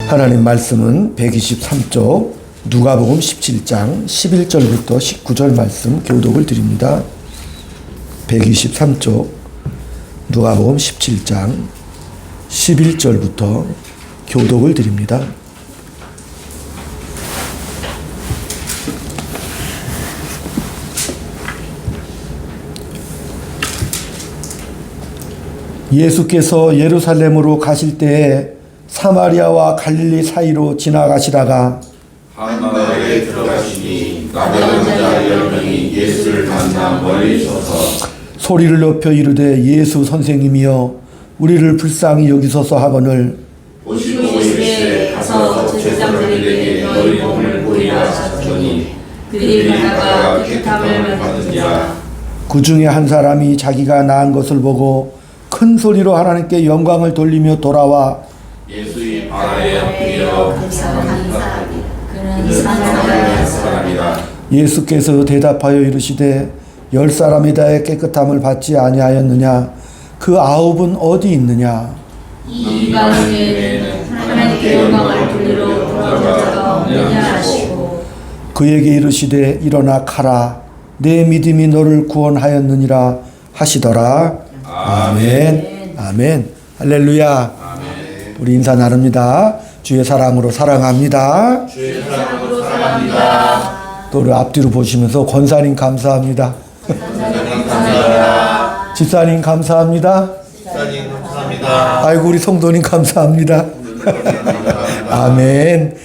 하나님 말씀은 123쪽 누가복음 17장 11절부터 19절 말씀 교독을 드립니다. 123쪽 누가복음 17장 11절부터 교독을 드립니다. 예수께서 예루살렘으로 가실 때에 사마리아와 갈릴리 사이로 지나가시다가 한 마을에 들어가시니 나더러 자 10명이 예수를 만나 멀리 서서 소리를 높여 이르되 예수 선생님이여 우리를 불쌍히 여기소서 하거늘 보시고 이르시되 가서 제사장들에게 너희 몸을 보이라 하셨더니 그들이 가다가 깨끗함을 받으니라. 그 중에 한 사람이 자기가 낳은 것을 보고 큰 소리로 하나님께 영광을 돌리며 돌아와 예수의 발에 엎드려 감사하니 그는 사마리아 사람이라. 예수께서 대답하여 이르시되 10사람이 깨끗함을 받지 아니하였느냐 그 9은 어디 있느냐 이 가운데에는 하나님께 영광을 돌리러 돌아온 자가 없느냐 하시고 그에게 이르시되 일어나 가라 내 믿음이 너를 구원하였느니라 하시더라. 아멘. 아멘. 할렐루야. 우리 인사 나눕니다. 주의 사랑으로 사랑합니다. 주의 사랑으로 사랑합니다. 또 우리 앞뒤로 보시면서 권사님 감사합니다. 감사합니다. 집사님 감사합니다. 집사님 감사합니다. 아이고 우리 성도님 감사합니다. 아멘.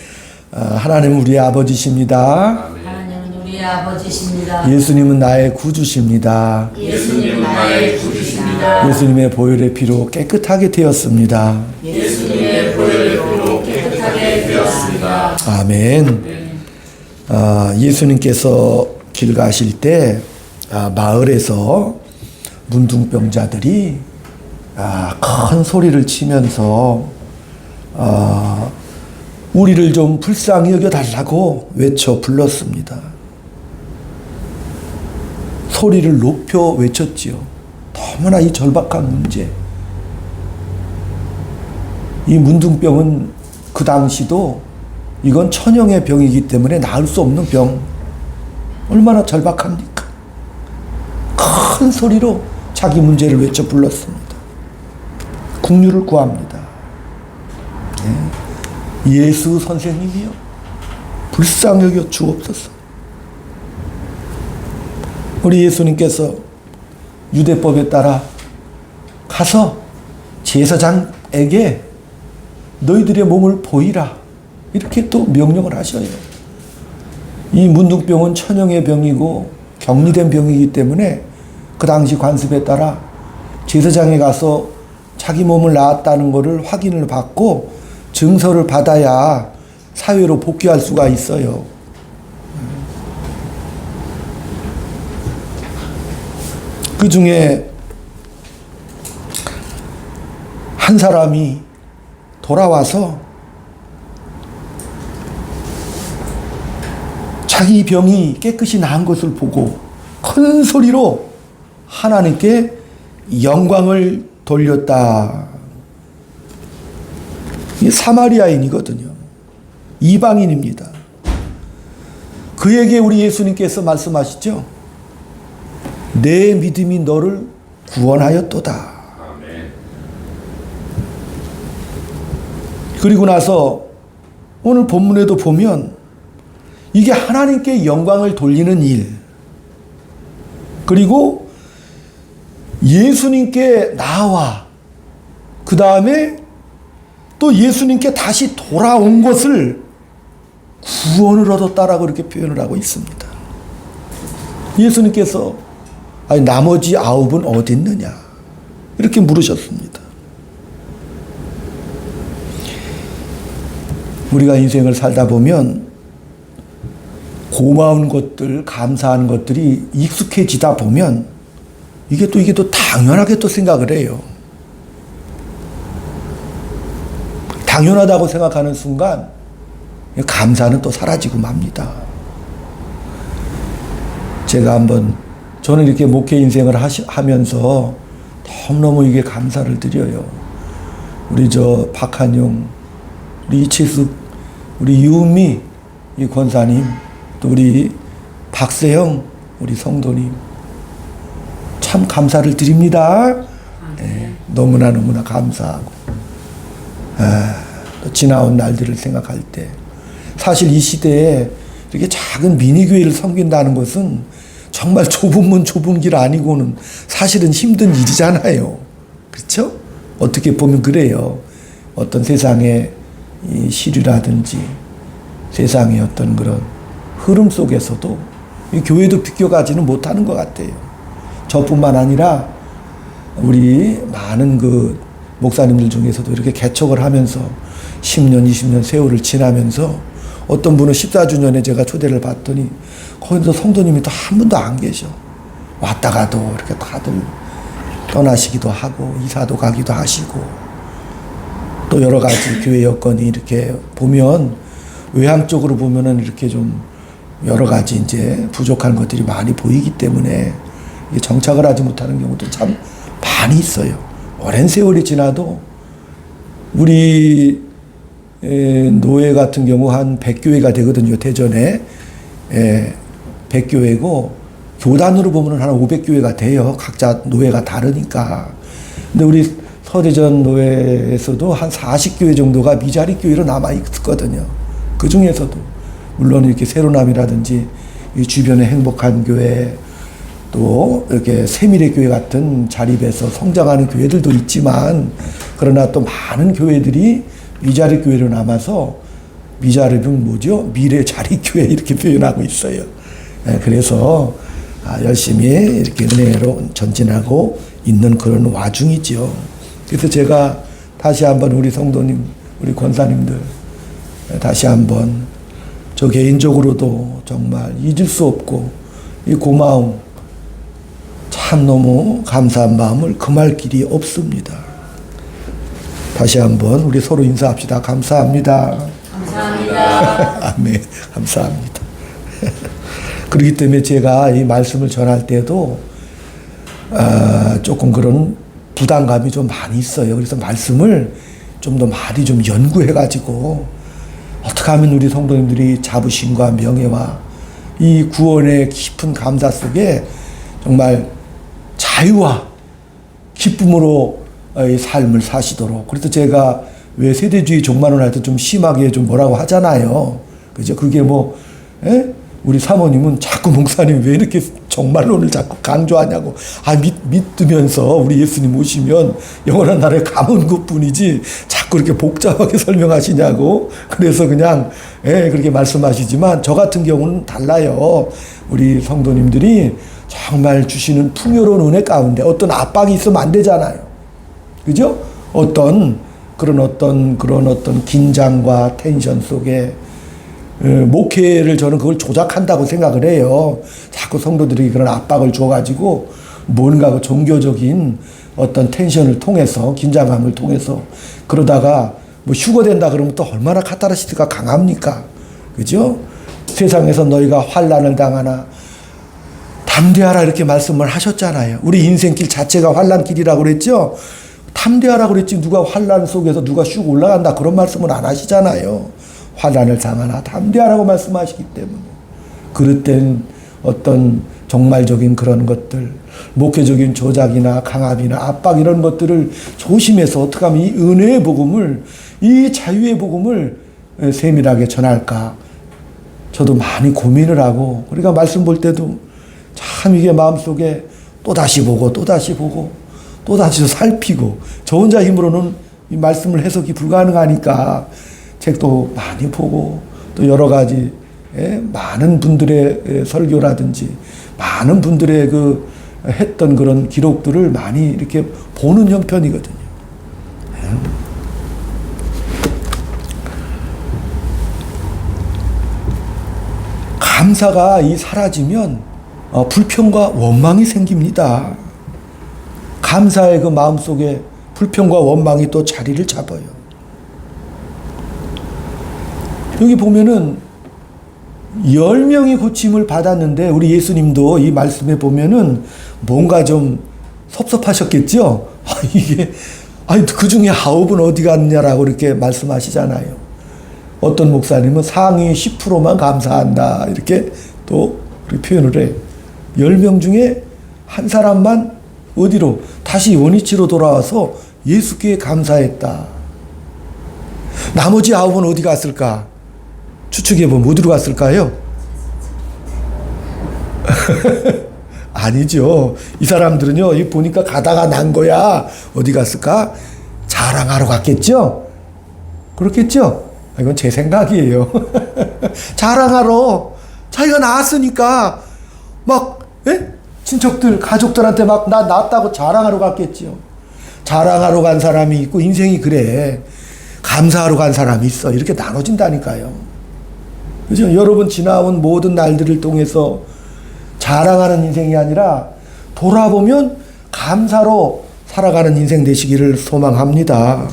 하나님은 우리의 아버지십니다. 하나님은 우리의 아버지십니다. 예수님은 나의 구주십니다. 예수님은 나의 구주십니다. 예수님의 보혈의 피로 깨끗하게 되었습니다. 예수님의 보혈의 피로 깨끗하게 되었습니다. 아멘. 예수님께서 길 가실 때 마을에서 문둥병자들이 큰 소리를 치면서 우리를 좀 불쌍히 여겨달라고 외쳐 불렀습니다. 소리를 높여 외쳤지요. 너무나 이 절박한 문제. 이 문둥병은 그 당시도 이건 천형의 병이기 때문에 나을 수 없는 병. 얼마나 절박합니까? 큰 소리로 자기 문제를 외쳐 불렀습니다. 긍휼을 구합니다. 예수 선생님이여 불쌍히 여겨 주옵소서. 우리 예수님께서 유대법에 따라 가서 제사장에게 너희들의 몸을 보이라 이렇게 또 명령을 하셔요. 이 문둥병은 천형의 병이고 격리된 병이기 때문에 그 당시 관습에 따라 제사장에 가서 자기 몸을 낳았다는 것을 확인을 받고 증서를 받아야 사회로 복귀할 수가 있어요. 그 중에 한 사람이 돌아와서 자기 병이 깨끗이 나은 것을 보고 큰 소리로 하나님께 영광을 돌렸다. 이 사마리아인이거든요. 이방인입니다. 그에게 우리 예수님께서 말씀하시죠. 내 믿음이 너를 구원하였도다. 그리고 나서 오늘 본문에도 보면 이게 하나님께 영광을 돌리는 일, 그리고 예수님께 나와 그 다음에 또 예수님께 다시 돌아온 것을 구원을 얻었다라고 이렇게 표현을 하고 있습니다. 예수님께서 아니 나머지 9은 어디 있느냐 이렇게 물으셨습니다. 우리가 인생을 살다 보면 고마운 것들, 감사한 것들이 익숙해지다 보면 이게 또 당연하게 또 생각을 해요. 당연하다고 생각하는 순간 감사는 또 사라지고 맙니다. 제가 저는 이렇게 목회 인생을 하면서 너무너무 이게 감사를 드려요. 우리 박한용 우리 이채숙, 우리 유은미 이 권사님, 또 우리 박세영 우리 성도님 참 감사를 드립니다. 예, 너무나 감사하고 또 지나온 날들을 생각할 때 사실 이 시대에 이렇게 작은 미니교회를 섬긴다는 것은 정말 좁은 문 좁은 길 아니고는 사실은 힘든 일이잖아요. 그렇죠? 어떻게 보면 그래요. 어떤 세상의 이 시류라든지 세상의 어떤 그런 흐름 속에서도 이 교회도 비껴가지는 못하는 것 같아요. 저뿐만 아니라 우리 많은 그 목사님들 중에서도 이렇게 개척을 하면서 10년, 20년 세월을 지나면서 어떤 분은 14주년에 제가 초대를 받더니 거기서 성도님이 또 한 분도 안 계셔. 왔다가도 이렇게 다들 떠나시기도 하고 이사도 가기도 하시고 또 여러 가지 교회 여건이 이렇게 보면 외향적으로 보면은 이렇게 좀 여러 가지 이제 부족한 것들이 많이 보이기 때문에 정착을 하지 못하는 경우도 참 많이 있어요. 오랜 세월이 지나도 우리 노회 같은 경우 한 100교회가 되거든요. 대전에 100교회고 교단으로 보면 한 500교회가 돼요. 각자 노회가 다르니까. 근데 우리 서대전 노회에서도 한 40교회 정도가 미자리 교회로 남아 있거든요. 그 중에서도 물론 이렇게 새로남이라든지 이 주변의 행복한 교회 또 이렇게 세밀의 교회 같은 자립해서 성장하는 교회들도 있지만 그러나 또 많은 교회들이 미자리 교회로 남아서 미자립은 뭐죠? 미래 자립 교회 이렇게 표현하고 있어요. 그래서 열심히 이렇게 은혜로 전진하고 있는 그런 와중이죠. 그래서 제가 다시 한번 우리 성도님, 우리 권사님들 다시 한번 저 개인적으로도 정말 잊을 수 없고 이 고마움 참 너무 감사한 마음을 금할 길이 없습니다. 다시 한번 우리 서로 인사합시다. 감사합니다. 감사합니다. 아멘. 감사합니다. 그렇기 때문에 제가 이 말씀을 전할 때도 조금 그런 부담감이 좀 많이 있어요. 그래서 말씀을 좀 더 많이 좀 연구해가지고 어떻게 하면 우리 성도님들이 자부심과 명예와 이 구원의 깊은 감사 속에 정말 자유와 기쁨으로 이 삶을 사시도록. 그래서 제가 왜 세대주의 종말론 할 때 좀 심하게 좀 뭐라고 하잖아요. 그죠? 그게 뭐, 우리 사모님은 자꾸 목사님 왜 이렇게 종말론을 자꾸 강조하냐고. 믿으면서 우리 예수님 오시면 영원한 나라에 가면 그뿐이지 자꾸 이렇게 복잡하게 설명하시냐고. 그래서 그냥, 그렇게 말씀하시지만 저 같은 경우는 달라요. 우리 성도님들이 정말 주시는 풍요로운 은혜 가운데 어떤 압박이 있으면 안 되잖아요. 그죠? 그런 어떤 긴장과 텐션 속에 목회를 저는 그걸 조작한다고 생각을 해요. 자꾸 성도들이 그런 압박을 줘가지고 뭔가 그 종교적인 어떤 텐션을 통해서 긴장감을 통해서 그러다가 뭐 휴거된다 그러면 또 얼마나 카타르시스가 강합니까? 그죠? 세상에서 너희가 환난을 당하나 담대하라 이렇게 말씀을 하셨잖아요. 우리 인생길 자체가 환난길이라고 그랬죠? 탐대하라고 그랬지 누가 환난 속에서 누가 슉 올라간다 그런 말씀은 안 하시잖아요. 환난을 당하나 담대하라고 말씀하시기 때문에 그릇된 어떤 종말적인 그런 것들 목회적인 조작이나 강압이나 압박 이런 것들을 조심해서 어떻게 하면 이 은혜의 복음을 이 자유의 복음을 세밀하게 전할까 저도 많이 고민을 하고 그러니까 말씀 볼 때도 참 이게 마음속에 또다시 보고 또다시 보고 또다시 살피고 저 혼자 힘으로는 이 말씀을 해석이 불가능하니까 책도 많이 보고 또 여러 가지 많은 분들의 설교라든지 많은 분들의 그 했던 그런 기록들을 많이 이렇게 보는 형편이거든요. 감사가 사라지면 불평과 원망이 생깁니다. 감사의 그 마음속에 불평과 원망이 또 자리를 잡아요. 여기 보면은 10명이 고침을 받았는데 우리 예수님도 이 말씀에 보면은 뭔가 좀 섭섭하셨겠죠? 이게 그 중에 9은 어디 갔냐라고 이렇게 말씀하시잖아요. 어떤 목사님은 상위 10%만 감사한다. 이렇게 또 표현을 해. 10명 중에 한 사람만 어디로? 다시 원위치로 돌아와서 예수께 감사했다. 나머지 9은 어디 갔을까? 추측해보면 어디로 갔을까요? 아니죠. 이 사람들은요, 이 보니까 가다가 난 거야. 어디 갔을까? 자랑하러 갔겠죠? 그렇겠죠? 이건 제 생각이에요. 자랑하러 자기가 낳았으니까 막 친척들, 가족들한테 막 나 낳았다고 자랑하러 갔겠죠. 자랑하러 간 사람이 있고 인생이 그래. 감사하러 간 사람이 있어. 이렇게 나눠진다니까요. 그죠? 여러분 지나온 모든 날들을 통해서 자랑하는 인생이 아니라 돌아보면 감사로 살아가는 인생 되시기를 소망합니다.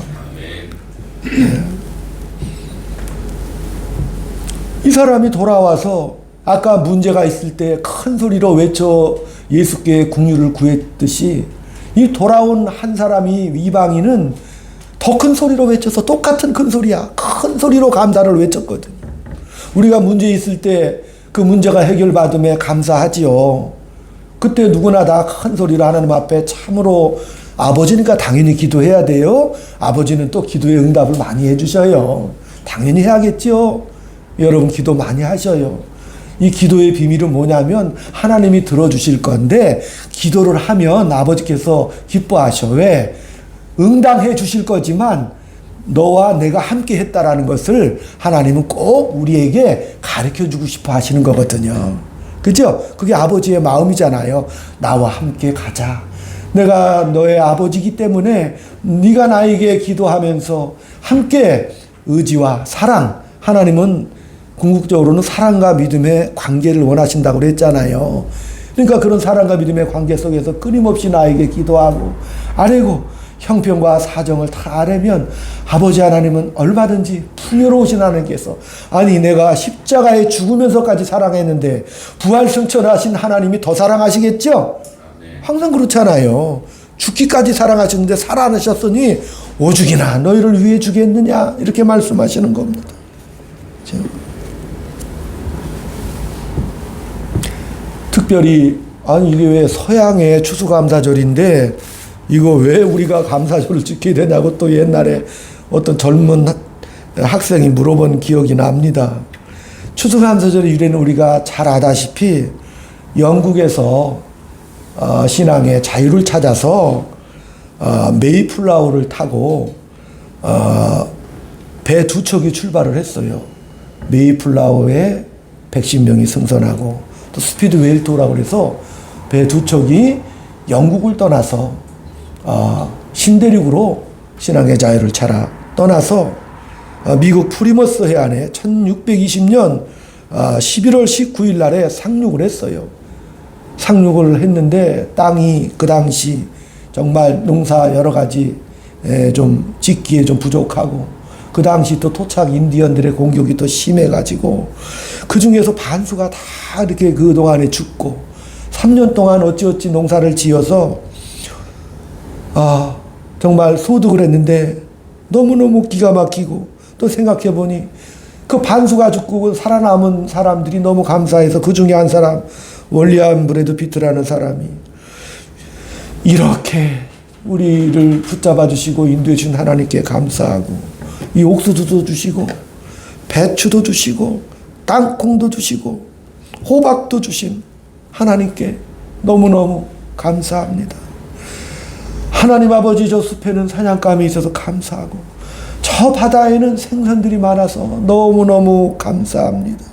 이 사람이 돌아와서 아까 문제가 있을 때 큰 소리로 외쳐 예수께 긍휼을 구했듯이 이 돌아온 한 사람이 이방인은 더 큰 소리로 외쳐서 똑같은 큰 소리야. 큰 소리로 감사를 외쳤거든요. 우리가 문제 있을 때 그 문제가 해결받음에 감사하지요. 그때 누구나 다 큰 소리로 하나님 앞에 참으로 아버지니까 당연히 기도해야 돼요. 아버지는 또 기도의 응답을 많이 해주셔요. 당연히 해야겠죠. 여러분 기도 많이 하셔요. 이 기도의 비밀은 뭐냐면 하나님이 들어주실 건데 기도를 하면 아버지께서 기뻐하셔. 왜? 응당해 주실 거지만 너와 내가 함께 했다라는 것을 하나님은 꼭 우리에게 가르쳐 주고 싶어 하시는 거거든요. 그죠? 그게 아버지의 마음이잖아요. 나와 함께 가자. 내가 너의 아버지이기 때문에 네가 나에게 기도하면서 함께 의지와 사랑, 하나님은 궁극적으로는 사랑과 믿음의 관계를 원하신다고 그랬잖아요. 그러니까 그런 사랑과 믿음의 관계 속에서 끊임없이 나에게 기도하고 아뢰고 형편과 사정을 다 아뢰면 아버지 하나님은 얼마든지 풍요로우신 하나님께서 아니 내가 십자가에 죽으면서까지 사랑했는데 부활 승천하신 하나님이 더 사랑하시겠죠? 항상 그렇잖아요. 죽기까지 사랑하셨는데 살아나셨으니 오죽이나 너희를 위해 주겠느냐 이렇게 말씀하시는 겁니다. 특별히 아니 이게 왜 서양의 추수감사절인데 이거 왜 우리가 감사절을 지켜야 되냐고 또 옛날에 어떤 젊은 학생이 물어본 기억이 납니다. 추수감사절의 유래는 우리가 잘 아다시피 영국에서 신앙의 자유를 찾아서 메이플라워를 타고 배 2척이 출발을 했어요. 메이플라워에 110명이 승선하고 또 스피드 웨일토라고 해서 배 2척이 영국을 떠나서 신대륙으로 신앙의 자유를 찾아 떠나서 미국 프리머스 해안에 1620년 11월 19일 날에 상륙을 했어요. 상륙을 했는데 땅이 그 당시 정말 농사 여러 가지 좀 짓기에 좀 부족하고 그 당시 또 토착 인디언들의 공격이 또 심해가지고 그 중에서 반수가 다 이렇게 그동안에 죽고 3년 동안 어찌어찌 농사를 지어서 정말 소득을 했는데 너무너무 기가 막히고 또 생각해보니 그 반수가 죽고 살아남은 사람들이 너무 감사해서 그 중에 한 사람 월리엄 브래드 피트라는 사람이 이렇게 우리를 붙잡아 주시고 인도해 주신 하나님께 감사하고 이 옥수수도 주시고 배추도 주시고 땅콩도 주시고 호박도 주신 하나님께 너무너무 감사합니다. 하나님 아버지 저 숲에는 사냥감이 있어서 감사하고 저 바다에는 생선들이 많아서 너무너무 감사합니다.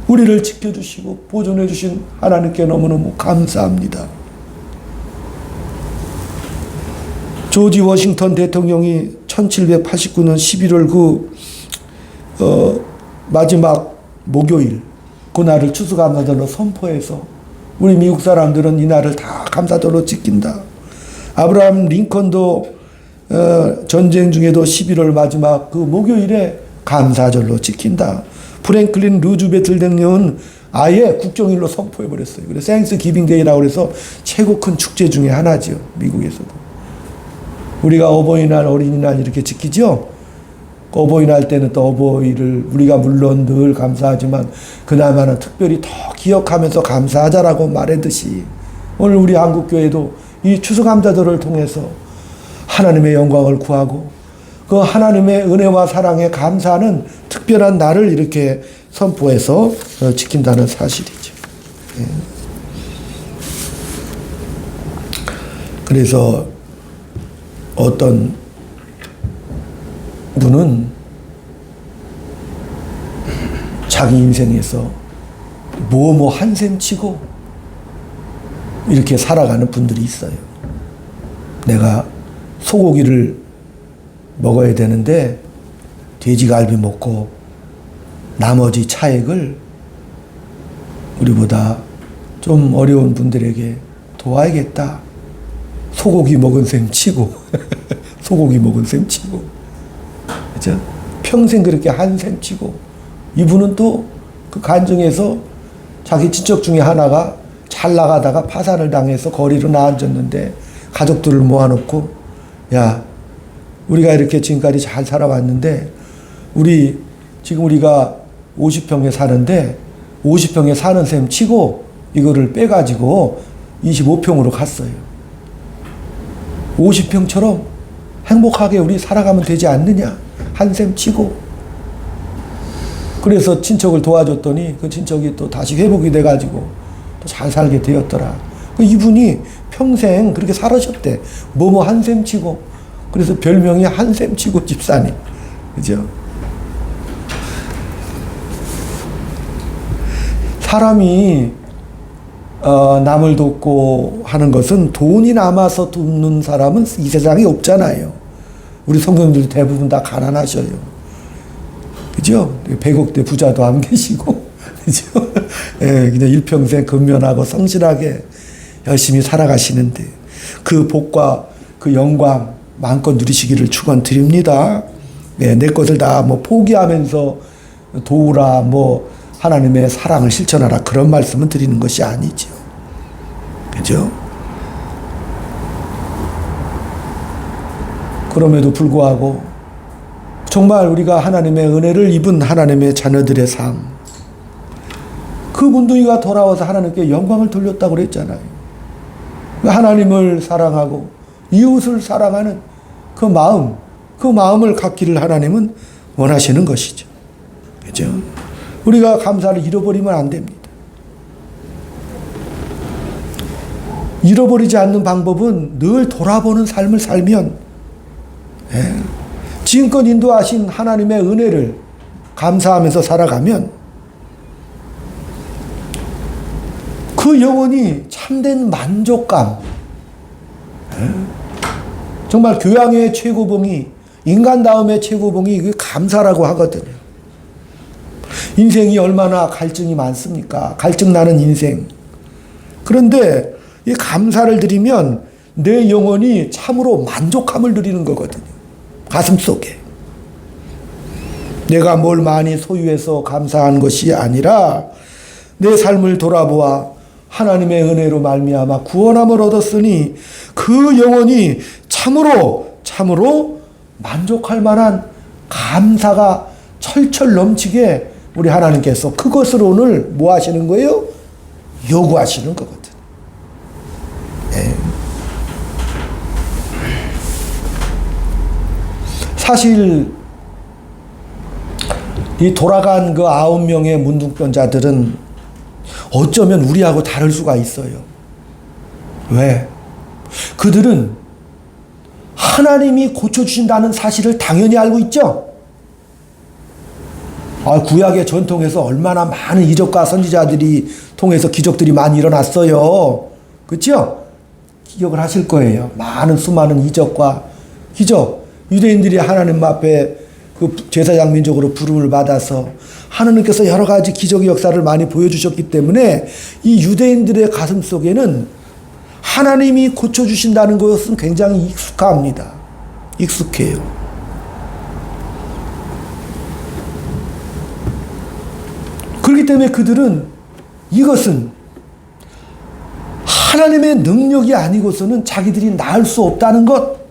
우리를 지켜주시고 보존해 주신 하나님께 너무너무 감사합니다. 조지 워싱턴 대통령이 1789년 11월 마지막 목요일 그날을 추수감사절로 선포해서 우리 미국 사람들은 이 날을 다 감사절로 지킨다. 아브라함 링컨도 전쟁 중에도 11월 마지막 그 목요일에 감사절로 지킨다. 프랭클린 루즈베트 대통령은 아예 국정일로 선포해버렸어요. 그래서 생스 기빙데이라고 해서 최고 큰 축제 중에 하나죠. 미국에서도. 우리가 어버이날, 어린이날 이렇게 지키죠. 어버이날 때는 또 어버이를 우리가 물론 늘 감사하지만 그나마는 특별히 더 기억하면서 감사하자라고 말했듯이 오늘 우리 한국교회도 이 추수감사절을 통해서 하나님의 영광을 구하고 그 하나님의 은혜와 사랑에 감사하는 특별한 날을 이렇게 선포해서 지킨다는 사실이죠. 그래서 어떤 분은 자기 인생에서 뭐 한 셈 치고 이렇게 살아가는 분들이 있어요. 내가 소고기를 먹어야 되는데 돼지갈비 먹고 나머지 차액을 우리보다 좀 어려운 분들에게 도와야겠다. 소고기 먹은 셈 치고 소고기 먹은 셈 치고 그죠? 평생 그렇게 한 셈 치고 이분은 또 그 간증에서 자기 친척 중에 하나가 잘 나가다가 파산을 당해서 거리로 나앉았는데 가족들을 모아놓고 야 우리가 이렇게 지금까지 잘 살아왔는데 지금 우리가 50평에 사는데 50평에 사는 셈 치고 이거를 빼가지고 25평으로 갔어요. 50평처럼 행복하게 우리 살아가면 되지 않느냐 한 셈 치고 그래서 친척을 도와줬더니 그 친척이 또 다시 회복이 돼가지고 또 잘 살게 되었더라. 이분이 평생 그렇게 살으셨대. 한 셈 치고. 그래서 별명이 한 셈 치고 집사님. 그죠? 사람이 남을 돕고 하는 것은 돈이 남아서 돕는 사람은 이 세상에 없잖아요. 우리 성도님들 대부분 다 가난하셔요. 그죠? 100억대 부자도 안 계시고, 그죠? 예, 그냥 일평생 근면하고 성실하게 열심히 살아가시는데, 그 복과 그 영광 마음껏 누리시기를 축원드립니다. 예, 내 것을 다 포기하면서 도우라, 하나님의 사랑을 실천하라, 그런 말씀은 드리는 것이 아니죠. 그죠? 그럼에도 불구하고, 정말 우리가 하나님의 은혜를 입은 하나님의 자녀들의 삶, 그 문둥이가 돌아와서 하나님께 영광을 돌렸다고 그랬잖아요. 하나님을 사랑하고 이웃을 사랑하는 그 마음을 갖기를 하나님은 원하시는 것이죠. 그죠? 우리가 감사를 잃어버리면 안 됩니다. 잃어버리지 않는 방법은 늘 돌아보는 삶을 살면, 지금껏 인도하신 하나님의 은혜를 감사하면서 살아가면 그 영혼이 참된 만족감, 정말 교양의 최고봉이, 인간다움의 최고봉이 그 감사라고 하거든요. 인생이 얼마나 갈증이 많습니까? 갈증 나는 인생. 그런데 이 감사를 드리면 내 영혼이 참으로 만족함을 누리는 거거든요. 가슴 속에. 내가 뭘 많이 소유해서 감사한 것이 아니라 내 삶을 돌아보아 하나님의 은혜로 말미암아 구원함을 얻었으니 그 영혼이 참으로 만족할 만한 감사가 철철 넘치게 우리 하나님께서 그것을 오늘 뭐 하시는 거예요? 요구하시는 거거든. 사실 이 돌아간 그 9명의 문둥병자들은 어쩌면 우리하고 다를 수가 있어요. 왜? 그들은 하나님이 고쳐주신다는 사실을 당연히 알고 있죠. 구약의 전통에서 얼마나 많은 이적과 선지자들이 통해서 기적들이 많이 일어났어요. 그렇죠? 기억을 하실 거예요. 수많은 이적과 기적. 유대인들이 하나님 앞에 그 제사장 민족으로 부름을 받아서 하나님께서 여러 가지 기적의 역사를 많이 보여주셨기 때문에 이 유대인들의 가슴 속에는 하나님이 고쳐주신다는 것은 굉장히 익숙합니다. 익숙해요. 그렇기 때문에 그들은 이것은 하나님의 능력이 아니고서는 자기들이 나을 수 없다는 것,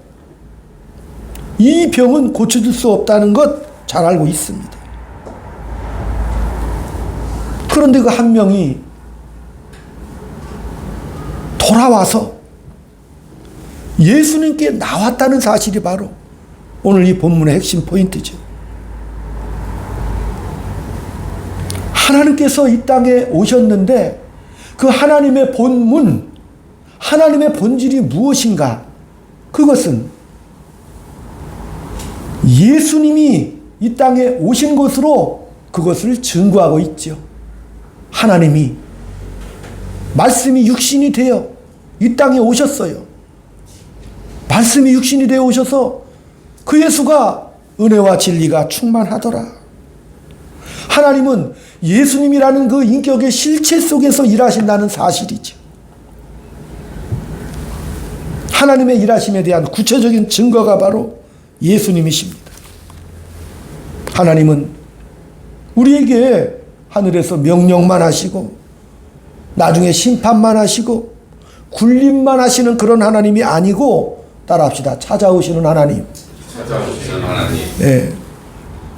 이 병은 고쳐줄 수 없다는 것, 잘 알고 있습니다. 그런데 그 한 명이 돌아와서 예수님께 나왔다는 사실이 바로 오늘 이 본문의 핵심 포인트죠. 하나님께서 이 땅에 오셨는데 그 하나님의 본문, 하나님의 본질이 무엇인가? 그것은 예수님이 이 땅에 오신 것으로 그것을 증거하고 있죠. 하나님이 말씀이 육신이 되어 이 땅에 오셨어요. 말씀이 육신이 되어 오셔서 그 예수가 은혜와 진리가 충만하더라. 하나님은 예수님이라는 그 인격의 실체 속에서 일하신다는 사실이죠. 하나님의 일하심에 대한 구체적인 증거가 바로 예수님이십니다. 하나님은 우리에게 하늘에서 명령만 하시고 나중에 심판만 하시고 굴림만 하시는 그런 하나님이 아니고, 따라합시다, 찾아오시는 하나님. 찾아오시는 하나님. 네.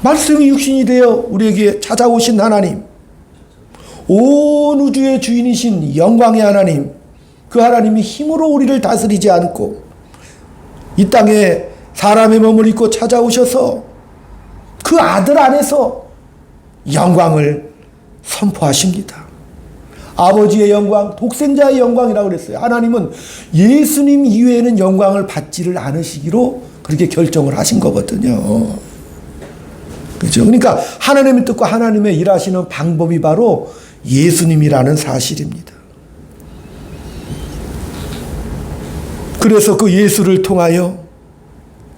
말씀이 육신이 되어 우리에게 찾아오신 하나님, 온 우주의 주인이신 영광의 하나님, 그 하나님이 힘으로 우리를 다스리지 않고 이 땅에 사람의 몸을 입고 찾아오셔서 그 아들 안에서 영광을 선포하십니다. 아버지의 영광, 독생자의 영광이라고 그랬어요. 하나님은 예수님 이외에는 영광을 받지를 않으시기로 그렇게 결정을 하신 거거든요. 그렇죠? 그러니까 하나님의 뜻과 하나님의 일하시는 방법이 바로 예수님이라는 사실입니다. 그래서 그 예수를 통하여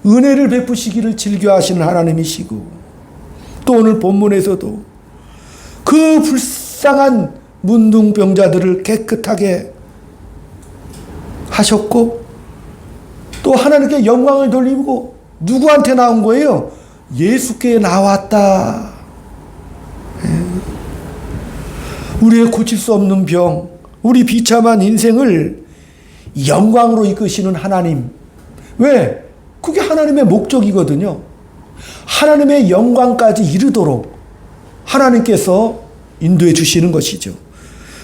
은혜를 베푸시기를 즐겨하시는 하나님이시고, 또 오늘 본문에서도 그 불쌍한 문둥병자들을 깨끗하게 하셨고, 또 하나님께 영광을 돌리고 누구한테 나온 거예요? 예수께 나왔다. 우리의 고칠 수 없는 병, 우리 비참한 인생을 영광으로 이끄시는 하나님. 왜? 그게 하나님의 목적이거든요. 하나님의 영광까지 이르도록 하나님께서 인도해 주시는 것이죠.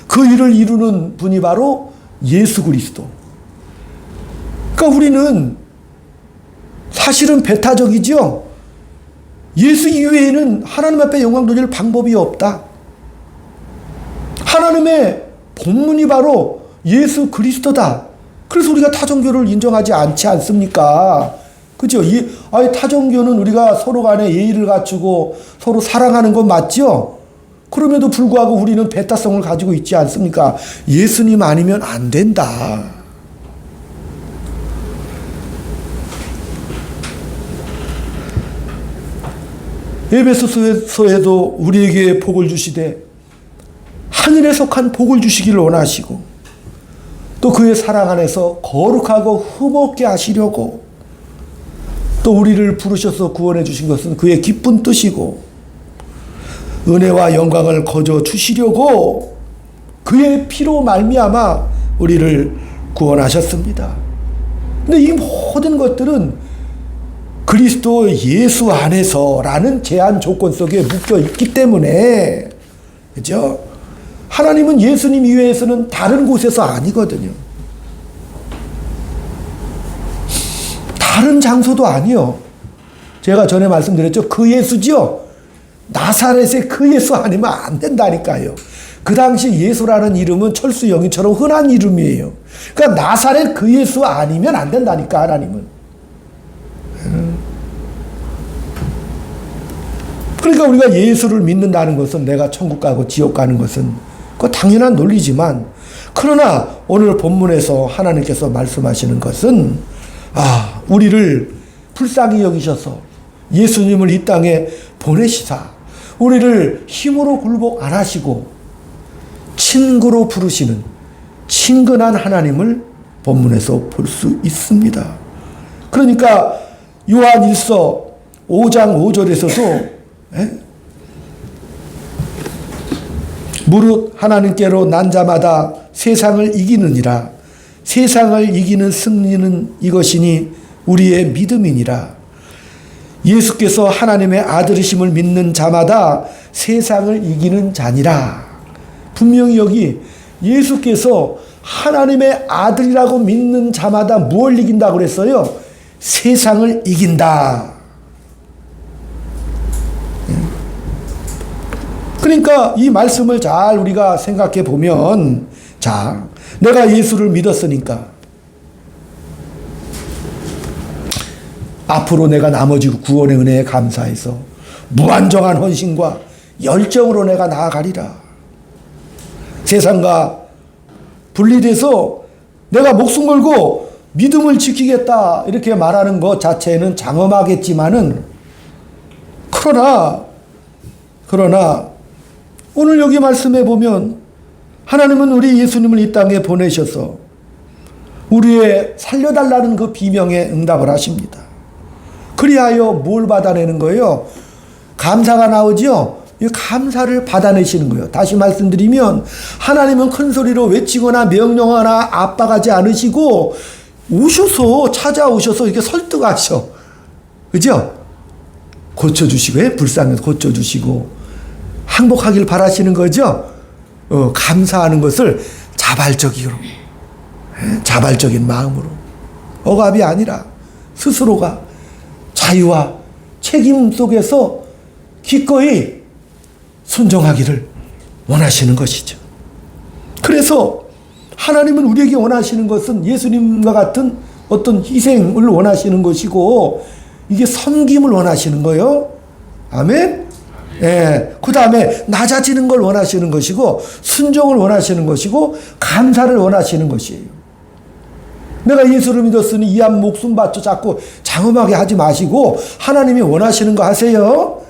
그 일을 이루는 분이 바로 예수 그리스도. 그러니까 우리는 사실은 배타적이죠. 예수 이외에는 하나님 앞에 영광 돌릴 방법이 없다. 하나님의 본문이 바로 예수 그리스도다. 그래서 우리가 타종교를 인정하지 않지 않습니까? 그죠? 타종교는 우리가 서로 간에 예의를 갖추고 서로 사랑하는 건 맞죠? 그럼에도 불구하고 우리는 배타성을 가지고 있지 않습니까? 예수님 아니면 안 된다. 에베소서에도 우리에게 복을 주시되 하늘에 속한 복을 주시기를 원하시고, 또 그의 사랑 안에서 거룩하고 흠없게 하시려고 또 우리를 부르셔서 구원해 주신 것은 그의 기쁜 뜻이고, 은혜와 영광을 거저 주시려고 그의 피로 말미암아 우리를 구원하셨습니다. 근데 이 모든 것들은 그리스도 예수 안에서라는 제한 조건 속에 묶여 있기 때문에, 그죠? 하나님은 예수님 이외에서는 다른 곳에서 아니거든요. 다른 장소도 아니요. 제가 전에 말씀드렸죠. 그 예수죠. 나사렛의 그 예수 아니면 안 된다니까요. 그 당시 예수라는 이름은 철수 영희처럼 흔한 이름이에요. 그러니까 나사렛 그 예수 아니면 안 된다니까, 하나님은. 그러니까 우리가 예수를 믿는다는 것은, 내가 천국 가고 지옥 가는 것은 그거 당연한 논리지만, 그러나 오늘 본문에서 하나님께서 말씀하시는 것은, 우리를 불쌍히 여기셔서 예수님을 이 땅에 보내시사 우리를 힘으로 굴복 안 하시고 친구로 부르시는 친근한 하나님을 본문에서 볼 수 있습니다. 그러니까 요한 1서 5장 5절에서도 무릇 하나님께로 난 자마다 세상을 이기느니라. 세상을 이기는 승리는 이것이니 우리의 믿음이니라. 예수께서 하나님의 아들이심을 믿는 자마다 세상을 이기는 자니라. 분명히 여기 예수께서 하나님의 아들이라고 믿는 자마다 무엇을 이긴다고 그랬어요? 세상을 이긴다. 그러니까 이 말씀을 잘 우리가 생각해 보면, 자, 내가 예수를 믿었으니까 앞으로 내가 나머지 구원의 은혜에 감사해서 무한정한 헌신과 열정으로 내가 나아가리라. 세상과 분리돼서 내가 목숨 걸고 믿음을 지키겠다 이렇게 말하는 것 자체는 장엄하겠지만은, 그러나 오늘 여기 말씀해 보면 하나님은 우리 예수님을 이 땅에 보내셔서 우리의 살려달라는 그 비명에 응답을 하십니다. 그리하여 뭘 받아내는 거예요? 감사가 나오죠? 이 감사를 받아내시는 거예요. 다시 말씀드리면 하나님은 큰 소리로 외치거나 명령하거나 압박하지 않으시고 찾아오셔서 이렇게 설득하셔. 그죠? 고쳐주시고, 불쌍해서 고쳐주시고 항복하길 바라시는 거죠? 감사하는 것을 자발적인 마음으로, 억압이 아니라 스스로가 자유와 책임 속에서 기꺼이 순종하기를 원하시는 것이죠. 그래서 하나님은 우리에게 원하시는 것은 예수님과 같은 어떤 희생을 원하시는 것이고, 이게 섬김을 원하시는 거예요. 아멘? 예. 그 다음에 낮아지는 걸 원하시는 것이고, 순종을 원하시는 것이고, 감사를 원하시는 것이에요. 내가 예수를 믿었으니 이 한 목숨 바쳐 자꾸 장엄하게 하지 마시고 하나님이 원하시는 거 하세요.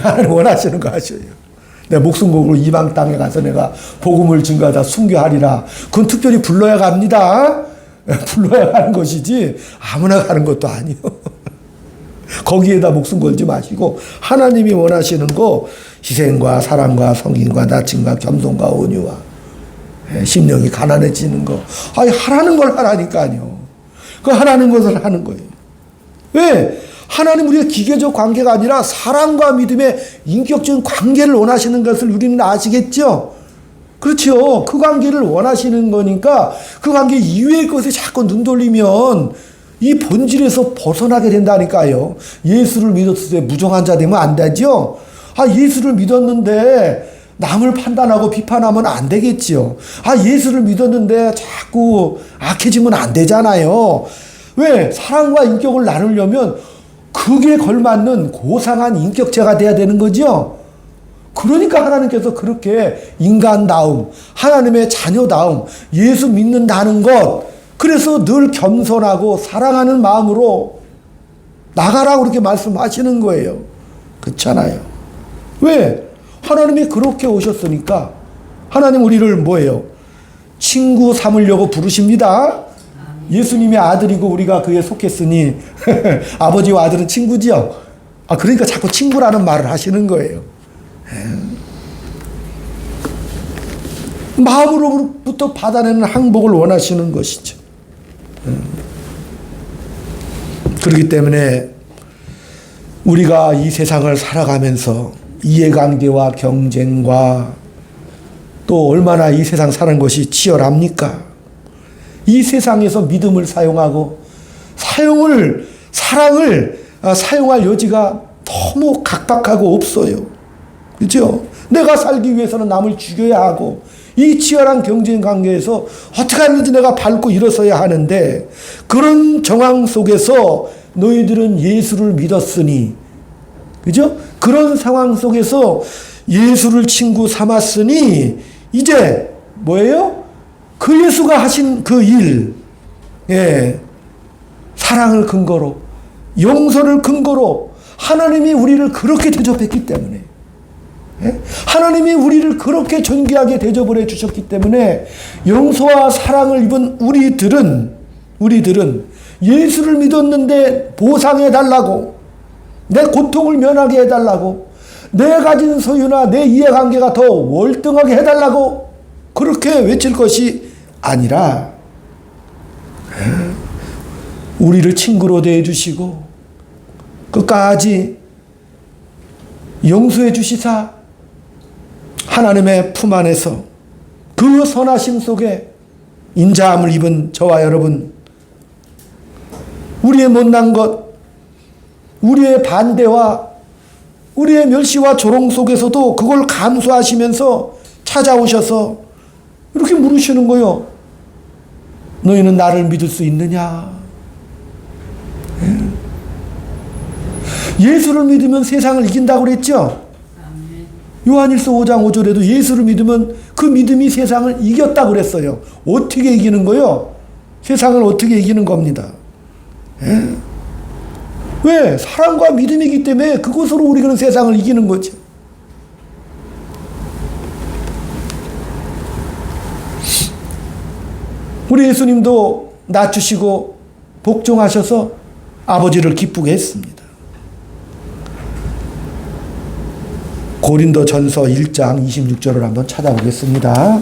하나님 원하시는 거 하셔요. 내 목숨 걸고 이방 땅에 가서 내가 복음을 증거하다 순교하리라. 그건 특별히 불러야 갑니다. 불러야 가는 것이지 아무나 가는 것도 아니요. 거기에다 목숨 걸지 마시고 하나님이 원하시는 거, 희생과 사랑과 성인과 나침과 겸손과 온유와 심령이 가난해지는 거. 아니, 하라는 걸 하라니까요. 그 하라는 것을 하는 거예요. 왜? 하나님 우리의 기계적 관계가 아니라 사랑과 믿음의 인격적인 관계를 원하시는 것을 우리는 아시겠죠? 그렇죠. 그 관계를 원하시는 거니까 그 관계 이외의 것에 자꾸 눈 돌리면 이 본질에서 벗어나게 된다니까요. 예수를 믿었을 때 무정한 자 되면 안 되죠? 예수를 믿었는데 남을 판단하고 비판하면 안 되겠지요. 예수를 믿었는데 자꾸 악해지면 안 되잖아요. 왜? 사랑과 인격을 나누려면 그게 걸맞는 고상한 인격체가 돼야 되는 거죠. 그러니까 하나님께서 그렇게 인간다움, 하나님의 자녀다움, 예수 믿는다는 것, 그래서 늘 겸손하고 사랑하는 마음으로 나가라고 그렇게 말씀하시는 거예요. 그렇잖아요. 왜? 하나님이 그렇게 오셨으니까 하나님 우리를 뭐예요? 친구 삼으려고 부르십니다. 예수님의 아들이고 우리가 그에 속했으니 아버지와 아들은 친구지요. 그러니까 자꾸 친구라는 말을 하시는 거예요. 마음으로부터 받아내는 항복을 원하시는 것이죠. 그렇기 때문에 우리가 이 세상을 살아가면서 이해관계와 경쟁과 또 얼마나 이 세상 사는 것이 치열합니까? 이 세상에서 믿음을 사용하고 사랑을 사용할 여지가 너무 각박하고 없어요. 그렇죠? 내가 살기 위해서는 남을 죽여야 하고 이 치열한 경쟁 관계에서 어떻게 하든지 내가 밟고 일어서야 하는데, 그런 정황 속에서 너희들은 예수를 믿었으니, 그죠? 그런 상황 속에서 예수를 친구 삼았으니 이제 뭐예요? 그 예수가 하신 그 일, 사랑을 근거로, 용서를 근거로 하나님이 우리를 그렇게 대접했기 때문에, 하나님이 우리를 그렇게 존귀하게 대접을 해주셨기 때문에 용서와 사랑을 입은 우리들은 예수를 믿었는데 보상해달라고, 내 고통을 면하게 해달라고, 내 가진 소유나 내 이해관계가 더 월등하게 해달라고 그렇게 외칠 것이 아니라 우리를 친구로 대해주시고 끝까지 용서해 주시사 하나님의 품 안에서 그 선하심 속에 인자함을 입은 저와 여러분, 우리의 못난 것, 우리의 반대와 우리의 멸시와 조롱 속에서도 그걸 감수하시면서 찾아오셔서 이렇게 물으시는 거요. 너희는 나를 믿을 수 있느냐? 예수를 믿으면 세상을 이긴다고 그랬죠? 요한일서 5장 5절에도 예수를 믿으면 그 믿음이 세상을 이겼다고 그랬어요. 어떻게 이기는 거요? 세상을 어떻게 이기는 겁니다. 왜? 사랑과 믿음이기 때문에 그것으로 우리는 세상을 이기는 거죠. 우리 예수님도 낮추시고 복종하셔서 아버지를 기쁘게 했습니다. 고린도전서 1장 26절을 한번 찾아보겠습니다.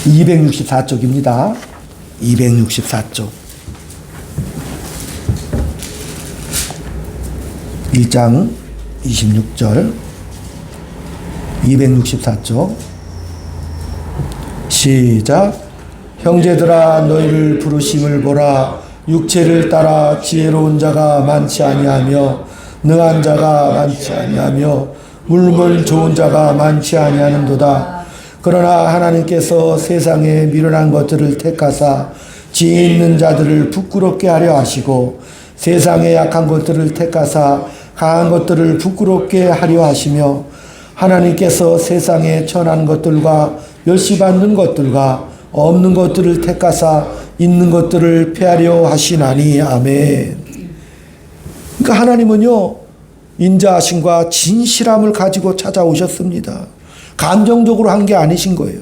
264쪽입니다. 264쪽. 1장 26절 264쪽 시작. 형제들아 너희를 부르심을 보라. 육체를 따라 지혜로운 자가 많지 아니하며 능한 자가 많지 아니하며 물물 좋은 자가 많지 아니하는도다. 그러나 하나님께서 세상에 미련한 것들을 택하사 지혜 있는 자들을 부끄럽게 하려 하시고 세상에 약한 것들을 택하사 강한 것들을 부끄럽게 하려 하시며 하나님께서 세상에 천한 것들과 멸시받는 것들과 없는 것들을 택하사 있는 것들을 폐하려 하시나니. 아멘. 그러니까 하나님은요, 인자하심과 진실함을 가지고 찾아오셨습니다. 감정적으로 한 게 아니신 거예요.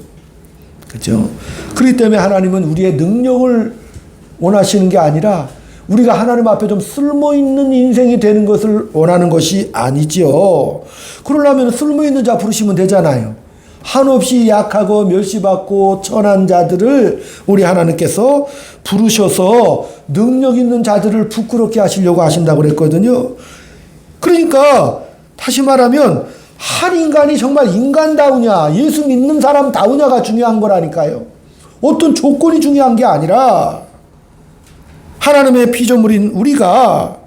그렇죠? 그렇기 때문에 하나님은 우리의 능력을 원하시는 게 아니라 우리가 하나님 앞에 좀 쓸모있는 인생이 되는 것을 원하는 것이 아니지요. 그러려면 쓸모있는 자 부르시면 되잖아요. 한없이 약하고 멸시받고 천한 자들을 우리 하나님께서 부르셔서 능력 있는 자들을 부끄럽게 하시려고 하신다고 그랬거든요. 그러니까 다시 말하면 한 인간이 정말 인간다우냐, 예수 믿는 사람다우냐가 중요한 거라니까요. 어떤 조건이 중요한 게 아니라 하나님의 피조물인 우리가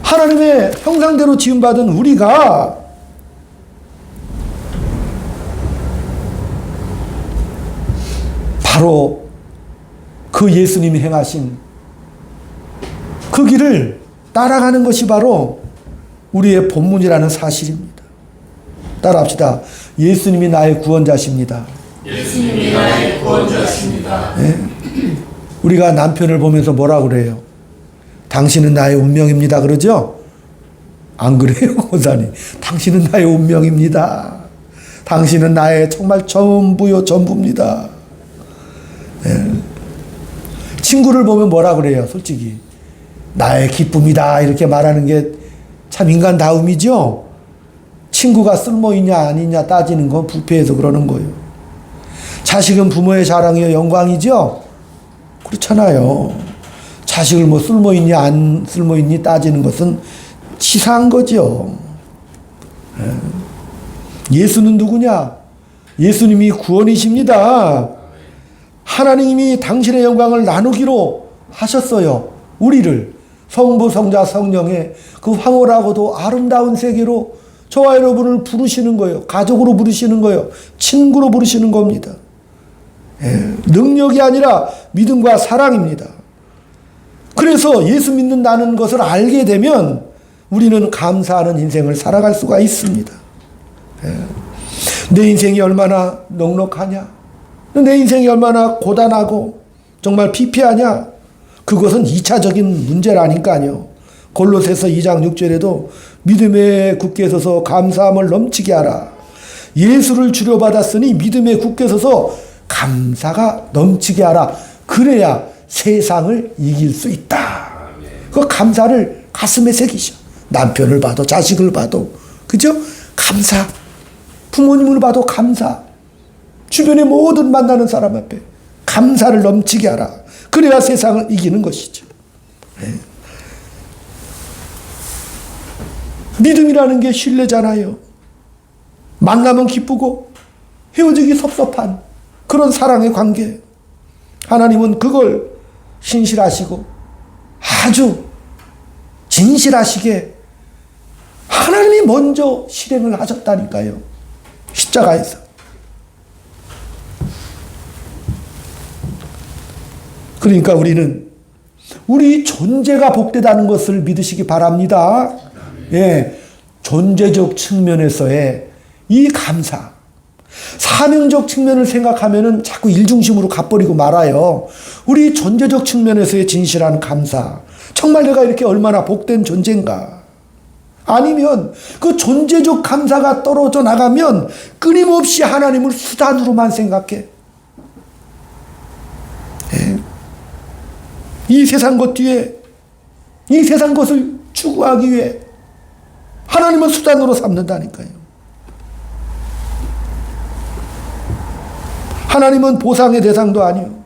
하나님의 형상대로 지음받은 우리가 바로 그 예수님이 행하신 그 길을 따라가는 것이 바로 우리의 본문이라는 사실입니다. 따라합시다. 예수님이 나의 구원자십니다. 예수님이 나의 구원자십니다. 네. 우리가 남편을 보면서 뭐라고 그래요? 당신은 나의 운명입니다. 그러죠? 안 그래요, 권사님? 당신은 나의 운명입니다. 당신은 나의 정말 전부요, 전부입니다. 네. 친구를 보면 뭐라 그래요, 솔직히? 나의 기쁨이다. 이렇게 말하는 게 참 인간다움이죠? 친구가 쓸모있냐, 아니냐 따지는 건 부패해서 그러는 거예요. 자식은 부모의 자랑이요, 영광이죠? 그렇잖아요. 자식을 뭐 쓸모있니 안 쓸모있니 따지는 것은 치사한 거죠. 예수는 누구냐? 예수님이 구원이십니다. 하나님이 당신의 영광을 나누기로 하셨어요. 우리를 성부, 성자, 성령의 그 황홀하고도 아름다운 세계로 저와 여러분을 부르시는 거예요. 가족으로 부르시는 거예요. 친구로 부르시는 겁니다. 능력이 아니라 믿음과 사랑입니다. 그래서 예수 믿는다는 것을 알게 되면 우리는 감사하는 인생을 살아갈 수가 있습니다. 내 인생이 얼마나 넉넉하냐? 내 인생이 얼마나 고단하고 정말 피폐하냐? 그것은 2차적인 문제라니까요. 골로새서 2장 6절에도 믿음에 굳게 서서 감사함을 넘치게 하라. 예수를 주려 받았으니 믿음에 굳게 서서 감사가 넘치게 하라. 그래야 세상을 이길 수 있다. 그 감사를 가슴에 새기셔. 남편을 봐도 자식을 봐도 그죠? 감사. 부모님을 봐도 감사. 주변의 모든 만나는 사람 앞에 감사를 넘치게 하라. 그래야 세상을 이기는 것이죠. 네. 믿음이라는 게 신뢰잖아요. 만나면 기쁘고 헤어지기 섭섭한 그런 사랑의 관계. 하나님은 그걸 신실하시고 아주 진실하시게 하나님이 먼저 실행을 하셨다니까요. 십자가에서. 그러니까 우리는 우리 존재가 복되다는 것을 믿으시기 바랍니다. 예, 존재적 측면에서의 이 감사. 사명적 측면을 생각하면은 자꾸 일중심으로 가버리고 말아요. 우리 존재적 측면에서의 진실한 감사. 정말 내가 이렇게 얼마나 복된 존재인가. 아니면 그 존재적 감사가 떨어져 나가면 끊임없이 하나님을 수단으로만 생각해. 예. 이 세상 것 뒤에 이 세상 것을 추구하기 위해 하나님은 수단으로 삼는다니까요. 하나님은 보상의 대상도 아니요.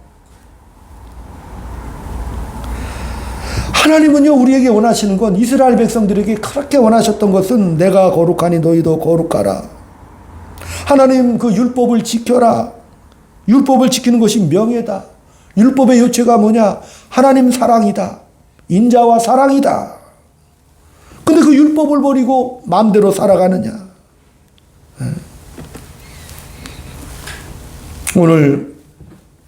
하나님은요, 우리에게 원하시는 건 이스라엘 백성들에게 그렇게 원하셨던 것은 내가 거룩하니 너희도 거룩하라. 하나님 그 율법을 지켜라. 율법을 지키는 것이 명예다. 율법의 요체가 뭐냐? 하나님 사랑이다. 인자와 사랑이다. 근데 그 율법을 버리고 마음대로 살아가느냐? 오늘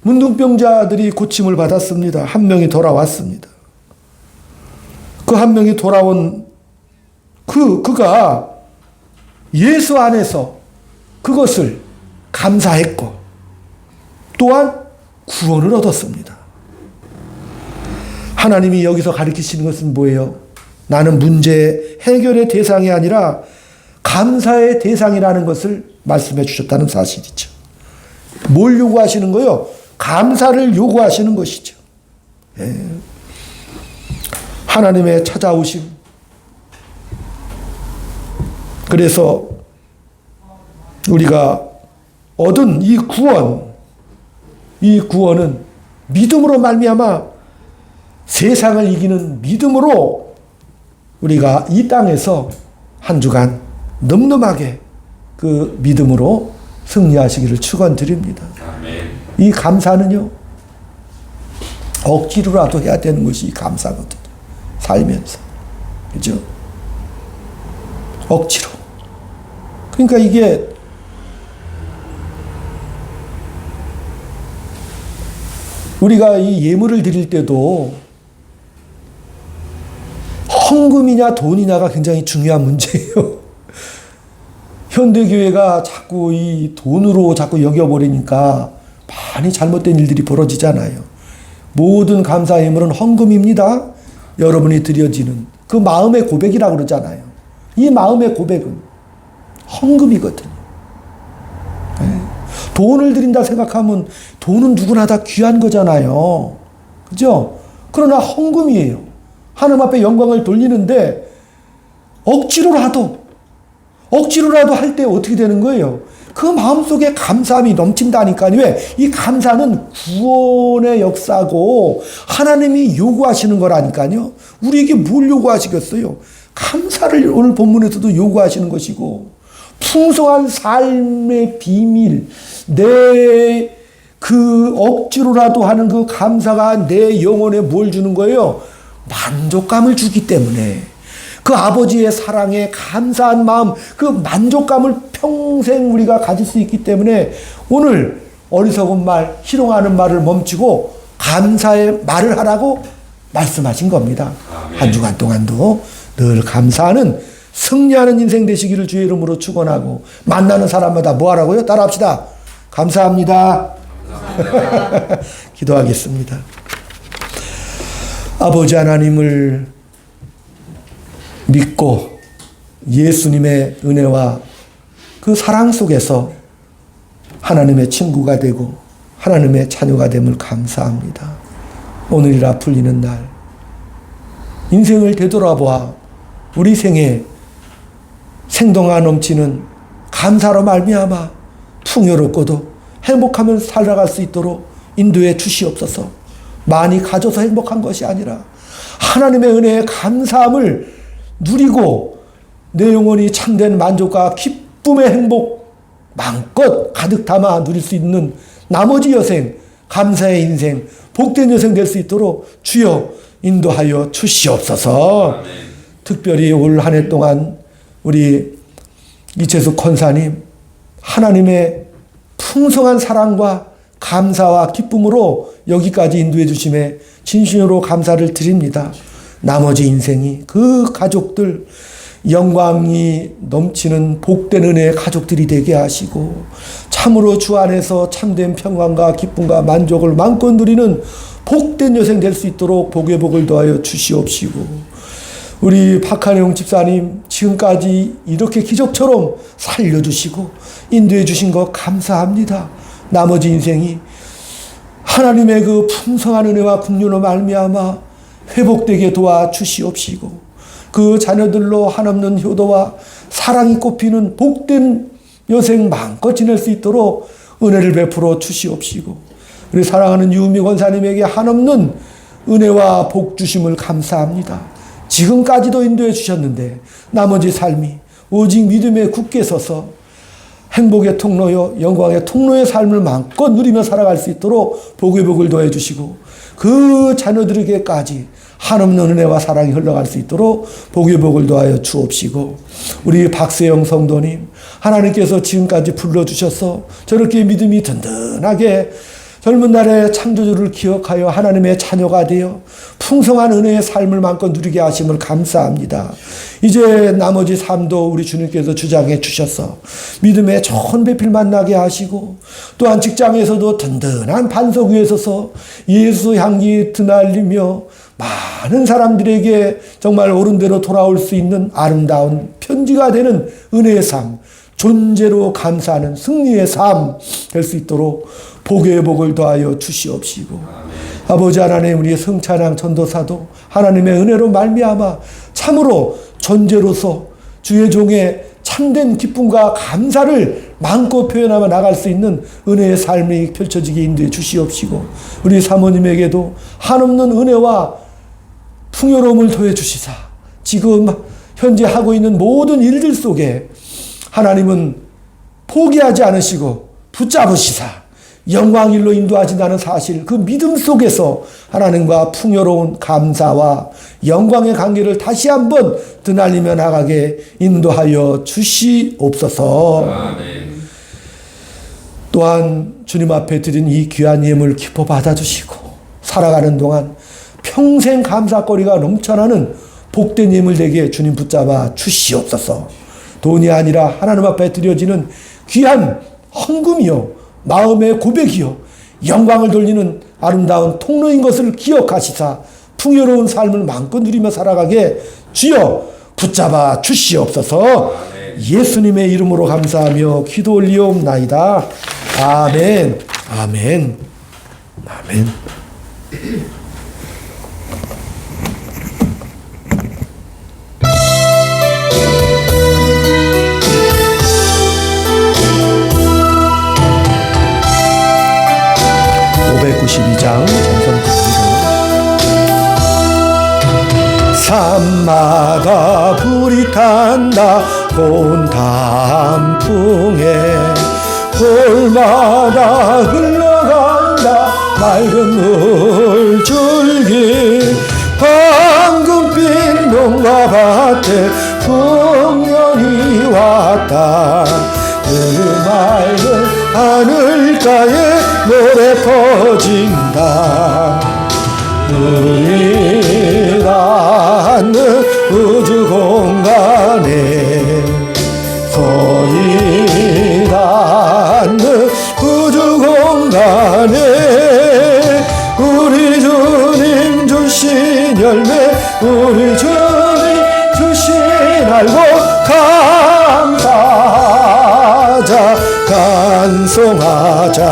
문둥병자들이 고침을 받았습니다. 한 명이 돌아왔습니다. 그 한 명이 돌아온 그가 예수 안에서 그것을 감사했고 또한 구원을 얻었습니다. 하나님이 여기서 가르치시는 것은 뭐예요? 나는 문제 해결의 대상이 아니라 감사의 대상이라는 것을 말씀해 주셨다는 사실이죠. 뭘 요구하시는 거요? 감사를 요구하시는 것이죠. 예. 하나님의 찾아오심. 그래서 우리가 얻은 이 구원은 믿음으로 말미암아 세상을 이기는 믿음으로 우리가 이 땅에서 한 주간 늠름하게 그 믿음으로 승리하시기를 축원드립니다. 이 감사는요, 억지로라도 해야 되는 것이 감사거든요. 살면서. 그죠? 억지로. 그러니까 이게 우리가 이 예물을 드릴 때도 헌금이냐 돈이냐가 굉장히 중요한 문제예요. 현대교회가 자꾸 이 돈으로 자꾸 여겨버리니까 많이 잘못된 일들이 벌어지잖아요. 모든 감사 예물은 헌금입니다. 여러분이 드려지는 그 마음의 고백이라고 그러잖아요. 이 마음의 고백은 헌금이거든요. 네. 돈을 드린다 생각하면 돈은 누구나 다 귀한 거잖아요. 그죠? 그러나 헌금이에요. 하나님 앞에 영광을 돌리는데 억지로라도 할 때 어떻게 되는 거예요? 그 마음속에 감사함이 넘친다니까요. 왜? 이 감사는 구원의 역사고 하나님이 요구하시는 거라니까요. 우리에게 뭘 요구하시겠어요? 감사를 오늘 본문에서도 요구하시는 것이고, 풍성한 삶의 비밀, 내 그 억지로라도 하는 그 감사가 내 영혼에 뭘 주는 거예요? 만족감을 주기 때문에. 그 아버지의 사랑에 감사한 마음, 그 만족감을 평생 우리가 가질 수 있기 때문에 오늘 어리석은 말, 희롱하는 말을 멈추고 감사의 말을 하라고 말씀하신 겁니다. 아멘. 한 주간 동안도 늘 감사하는 승리하는 인생 되시기를 주의 이름으로 축원하고, 만나는 사람마다 뭐 하라고요? 따라합시다. 감사합니다. 감사합니다. 기도하겠습니다. 아버지 하나님을 믿고 예수님의 은혜와 그 사랑 속에서 하나님의 친구가 되고 하나님의 자녀가 됨을 감사합니다. 오늘이라 풀리는 날, 인생을 되돌아보아 우리 생에 생동함 넘치는 감사로 말미암아 풍요롭고도 행복하며 살아갈 수 있도록 인도해 주시옵소서. 많이 가져서 행복한 것이 아니라 하나님의 은혜에 감사함을 누리고 내 영혼이 참된 만족과 기쁨의 행복 마음껏 가득 담아 누릴 수 있는 나머지 여생, 감사의 인생, 복된 여생 될 수 있도록 주여 인도하여 주시옵소서. 아멘. 특별히 올 한 해 동안 우리 이채숙 권사님 하나님의 풍성한 사랑과 감사와 기쁨으로 여기까지 인도해 주심에 진심으로 감사를 드립니다. 나머지 인생이 그 가족들 영광이 넘치는 복된 은혜의 가족들이 되게 하시고 참으로 주 안에서 참된 평안과 기쁨과 만족을 마음껏 누리는 복된 여생 될 수 있도록 복의 복을 더하여 주시옵시고 우리 박한영 집사님 지금까지 이렇게 기적처럼 살려주시고 인도해 주신 것 감사합니다. 나머지 인생이 하나님의 그 풍성한 은혜와 긍휼로 말미암아 회복되게 도와주시옵시고 그 자녀들로 한없는 효도와 사랑이 꼽히는 복된 여생 마음껏 지낼 수 있도록 은혜를 베풀어 주시옵시고 우리 사랑하는 유미 권사님에게 한없는 은혜와 복 주심을 감사합니다. 지금까지도 인도해 주셨는데 나머지 삶이 오직 믿음에 굳게 서서 행복의 통로요 영광의 통로의 삶을 마음껏 누리며 살아갈 수 있도록 복의 복을 더해 주시고 그 자녀들에게까지 한없는 은혜와 사랑이 흘러갈 수 있도록 복의 복을 더하여 주옵시고 우리 박세영 성도님 하나님께서 지금까지 불러주셔서 저렇게 믿음이 든든하게 젊은 날의 창조주를 기억하여 하나님의 자녀가 되어 풍성한 은혜의 삶을 마음껏 누리게 하심을 감사합니다. 이제 나머지 삶도 우리 주님께서 주장해 주셔서 믿음의 좋은 배필 만나게 하시고 또한 직장에서도 든든한 반석 위에 서서 예수 향기 드날리며 많은 사람들에게 정말 옳은 대로 돌아올 수 있는 아름다운 편지가 되는 은혜의 삶, 존재로 감사하는 승리의 삶 될 수 있도록 복의 복을 더하여 주시옵시고 아멘. 아버지 하나님 우리의 성찬양 전도사도 하나님의 은혜로 말미암아 참으로 존재로서 주의 종의 참된 기쁨과 감사를 마음껏 표현하며 나갈 수 있는 은혜의 삶이 펼쳐지게 인도해 주시옵시고 우리 사모님에게도 한없는 은혜와 풍요로움을 더해 주시사 지금 현재 하고 있는 모든 일들 속에 하나님은 포기하지 않으시고 붙잡으시사 영광일로 인도하신다는 사실 그 믿음 속에서 하나님과 풍요로운 감사와 영광의 관계를 다시 한번 드날리며 나가게 인도하여 주시옵소서. 아멘. 또한 주님 앞에 드린 이 귀한 예물 기뻐 받아주시고 살아가는 동안 평생 감사거리가 넘쳐나는 복된 예물 되게 주님 붙잡아 주시옵소서. 돈이 아니라 하나님 앞에 드려지는 귀한 헌금이요 마음의 고백이요 영광을 돌리는 아름다운 통로인 것을 기억하시사 풍요로운 삶을 마음껏 누리며 살아가게 주여 붙잡아 주시옵소서. 예수님의 이름으로 감사하며 기도 올리옵나이다. 아멘. 아멘. 아멘. 592장 찬송입니다. 산마다 불이 탄다 온 단풍에 골마다 흘러간다 맑은 물줄기 황금빛 농가 밭에 풍년이 왔다 그 맑은 하늘가에 노래 퍼진다 눈이 닿는 우주 공간에 손이 닿는 우주 공간에 우리 주님 주신 열매 우리 주님 주신 알고 감사하자 찬송하자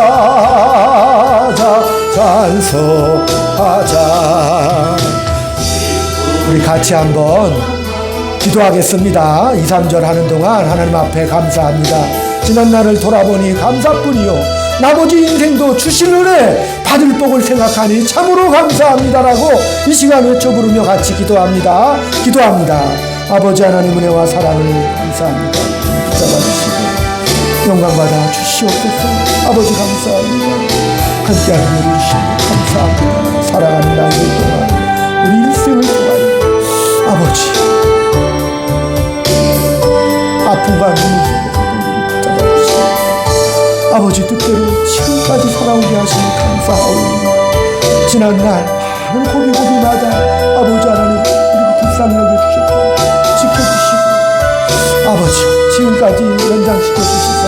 감사하자 찬송하자. 우리 같이 한번 기도하겠습니다. 2, 3절 하는 동안 하나님 앞에 감사합니다. 지난 날을 돌아보니 감사뿐이요 나머지 인생도 주신 은혜 받을 복을 생각하니 참으로 감사합니다라고 이 시간 외쳐 부르며 같이 기도합니다. 아버지 하나님 은혜와 사랑을 감사합니다. 붙잡아 주시고 영광 받아 주시옵소서. 아버지 감사합니다. 함께하는 우리 주시고 감사합니다. 살아가는 날들 동안 우리 일생을 통하여 아버지 아픔과 눈물 속에서 우리를 붙잡아 주시고 아버지 뜻대로 지금까지 살아오게 하시니 감사하오니 지난날 많은 고비고비마다 아버지 하나님 우리를 불쌍히 여겨주셨고 지켜주시고 아버지 지금까지 연장시켜주시사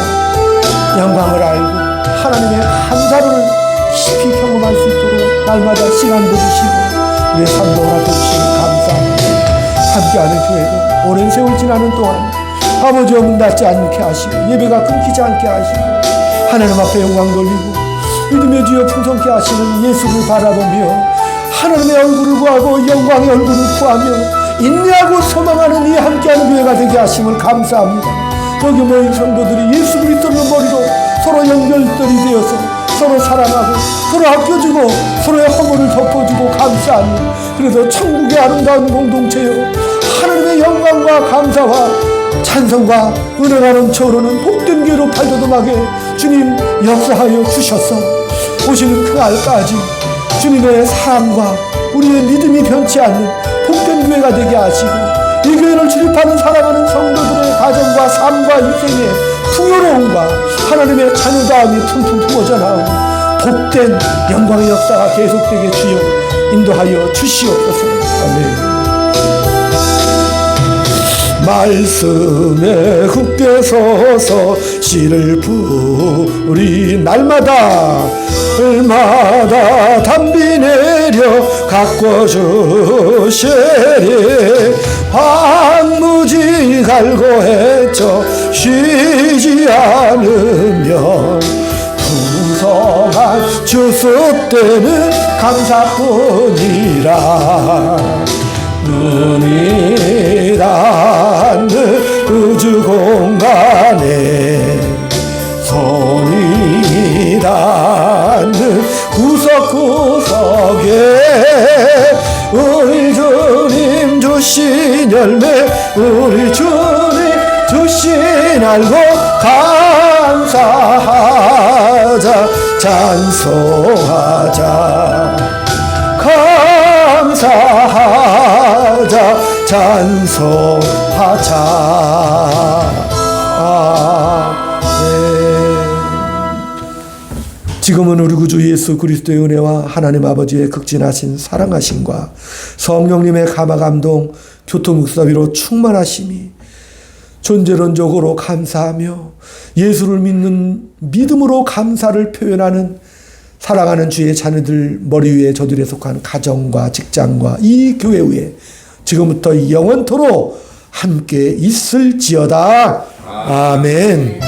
영광을 알고 하나님의 감사를 깊이 경험할 수 있도록 날마다 시간도 주시고 우리의 삶도 허락해주시니 감사합니다. 함께하는 교회도 오랜 세월 지나는 동안 아버지의 문 닫지 않게 하시고 예배가 끊기지 않게 하시고 하나님 앞에 영광 돌리고 믿음의 주여 풍성케 하시는 예수를 바라보며 하나님의 얼굴을 구하고 영광의 얼굴을 구하며 인내하고 소망하는 이 함께하는 교회가 되게 하심을 감사합니다. 여기 모인 성도들이 예수 그리스도를 머리로 서로 연결들이 되어서 서로 사랑하고 서로 아껴주고 서로의 허물을 덮어주고 감사하니 그래서 천국의 아름다운 공동체요 하나님의 영광과 감사와 찬송과 은혜가 넘쳐오르는 복된 교회로 발돋움하게 주님 역사하여 주셔서 오시는 그날까지 주님의 사랑과 우리의 믿음이 변치 않는 복된 교회가 되게 하시고 이 교회를 출입하는 사랑하는 성도들의 가정과 삶과 인생의 풍요로움과 하나님의 자녀다움이 퉁퉁 부어져 나오고 복된 영광의 역사가 계속되게 주여 인도하여 주시옵소서. 아멘. 말씀에 굳게 서서 씨를 뿌리 날마다 담비 내려 가꿔 주시리 황무지 갈고 헤쳐 쉬지 않으면 풍성한 주습되는 감사뿐이라 눈이 닿는 우주 공간에 손이 닿는 구석구석에 우리 주님 주신 열매 우리 주님 주신 알고 감사하자 찬송하자 감사하자 찬송하자. 지금은 우리 구주 예수 그리스도의 은혜와 하나님 아버지의 극진하신 사랑하심과 성령님의 감화감동 교통육사비로 충만하심이 존재론적으로 감사하며 예수를 믿는 믿음으로 감사를 표현하는 사랑하는 주의 자녀들 머리 위에 저들에 속한 가정과 직장과 이 교회 위에 지금부터 영원토록 함께 있을지어다. 아멘.